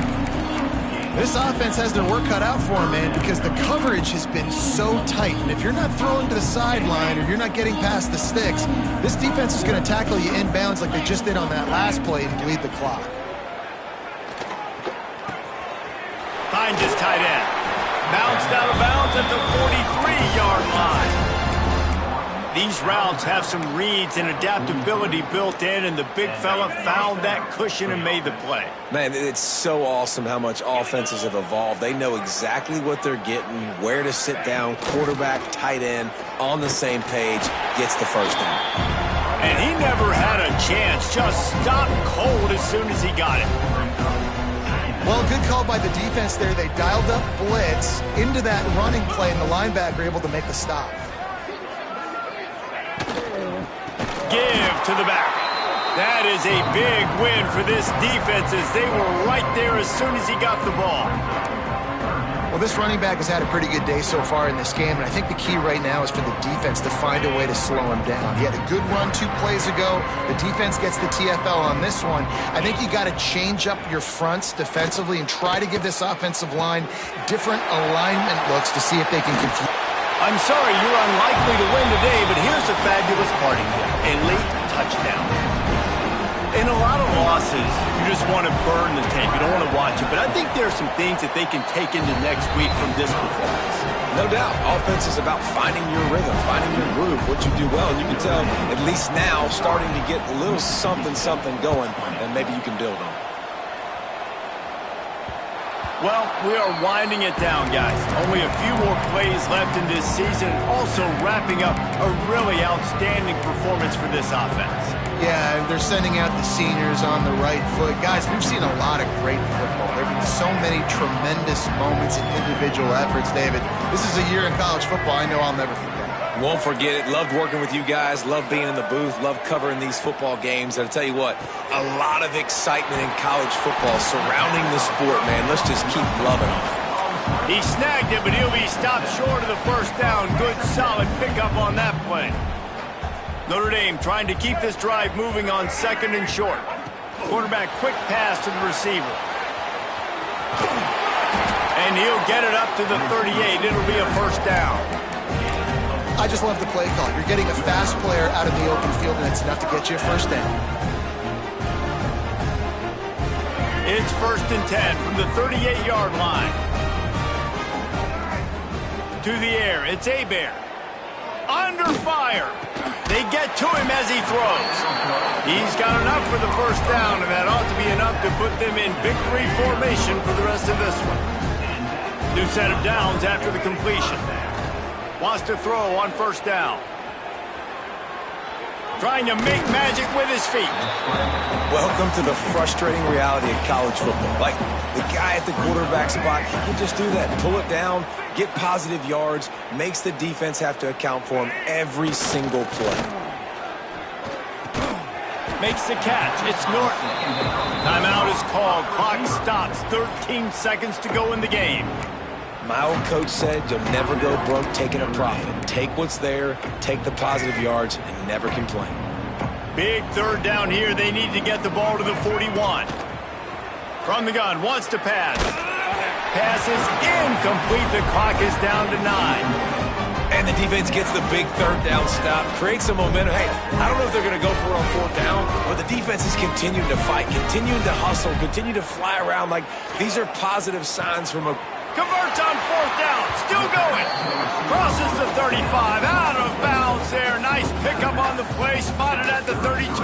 This offense has their work cut out for them, man, because the coverage has been so tight. And if you're not throwing to the sideline or you're not getting past the sticks, this defense is going to tackle you inbounds like they just did on that last play and bleed the clock. Finds his tight end. Bounced out of bounds at the 43-yard line. These routes have some reads and adaptability built in, and the big fella found that cushion and made the play. Man, it's so awesome how much offenses have evolved. They know exactly what they're getting, where to sit down, quarterback, tight end, on the same page, gets the first down. And he never had a chance, just stopped cold as soon as he got it. Well, good call by the defense there. They dialed up blitz into that running play, and the linebacker able to make the stop. Give to the back. That is a big win for this defense as they were right there as soon as he got the ball. Well, this running back has had a pretty good day so far in this game, and I think the key right now is for the defense to find a way to slow him down. He had a good run 2 plays ago. The defense gets the TFL on this one. I think you got to change up your fronts defensively and try to give this offensive line different alignment looks to see if they can confuse. I'm sorry you're unlikely to win today, but here's a fabulous parting gift. A late touchdown. In a lot of losses, you just want to burn the tape. You don't want to watch it. But I think there are some things that they can take into next week from this performance. No doubt. Offense is about finding your rhythm, finding your groove, what you do well. And you can tell, at least now, starting to get a little something going, and maybe you can build on. Well, we are winding it down, guys. Only a few more plays left in this season. Also wrapping up a really outstanding performance for this offense. Yeah, they're sending out the seniors on the right foot. Guys, we've seen a lot of great football. There have been so many tremendous moments and individual efforts, David. This is a year in college football I know I'll never forget. Won't forget it. Loved working with you guys. Loved being in the booth. Loved covering these football games. And I'll tell you what, a lot of excitement in college football surrounding the sport, man. Let's just keep loving on it. He snagged it, but he'll be stopped short of the first down. Good, solid pickup on that play. Notre Dame trying to keep this drive moving on 2nd and short. Quarterback quick pass to the receiver. And he'll get it up to the 38. It'll be a first down. I just love the play call. You're getting a fast player out of the open field, and it's enough to get you a first down. It's 1st and 10 from the 38-yard line. To the air, it's Hebert. Under fire. They get to him as he throws. He's got enough for the first down, and that ought to be enough to put them in victory formation for the rest of this one. New set of downs after the completion. Wants to throw on first down. Trying to make magic with his feet. Welcome to the frustrating reality of college football. Like, the guy at the quarterback spot, he can just do that. Pull it down, get positive yards, makes the defense have to account for him every single play. Makes the catch. It's Norton. Timeout is called. Clock stops. 13 seconds to go in the game. My old coach said you'll never go broke taking a profit. Take what's there, take the positive yards, and never complain. Big third down here. They need to get the ball to the 41. From the gun, wants to pass. Pass is incomplete. The clock is down to 9. And the defense gets the big third down stop, creates some momentum. Hey, I don't know if they're going to go for it on fourth down, but the defense is continuing to fight, continuing to hustle, continue to fly around. Like, these are positive signs from a... Converts on fourth down. Still going. Crosses the 35. Out of bounds there. Nice pickup on the play. Spotted at the 32.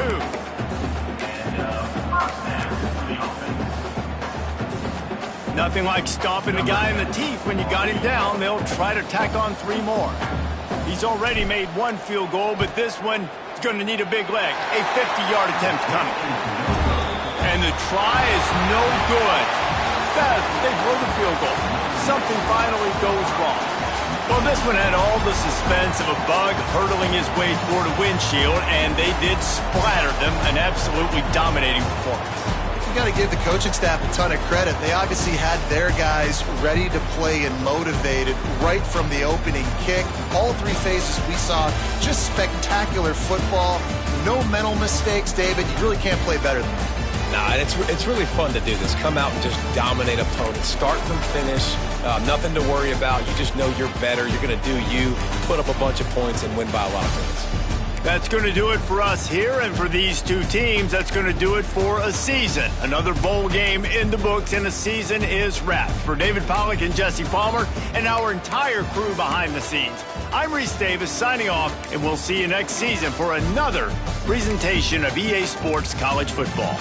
Nothing like stomping a guy in the teeth when you got him down. They'll try to tack on 3 more. He's already made 1 field goal, but this one is going to need a big leg. A 50-yard attempt coming. And the try is no good. They blow the field goal. Something finally goes wrong. Well, this one had all the suspense of a bug hurtling his way toward a windshield, and they did splatter them. An absolutely dominating performance. You got to give the coaching staff a ton of credit. They obviously had their guys ready to play and motivated right from the opening kick. All 3 phases we saw, just spectacular football. No mental mistakes, David. You really can't play better than that. Nah, and it's really fun to do this. Come out and just dominate opponents. Start from finish. Nothing to worry about. You just know you're better. You're going to do you, put up a bunch of points, and win by a lot of points. That's going to do it for us here, and for these 2 teams, that's going to do it for a season. Another bowl game in the books, and the season is wrapped. For David Pollack and Jesse Palmer and our entire crew behind the scenes, I'm Reese Davis signing off, and we'll see you next season for another presentation of EA Sports College Football.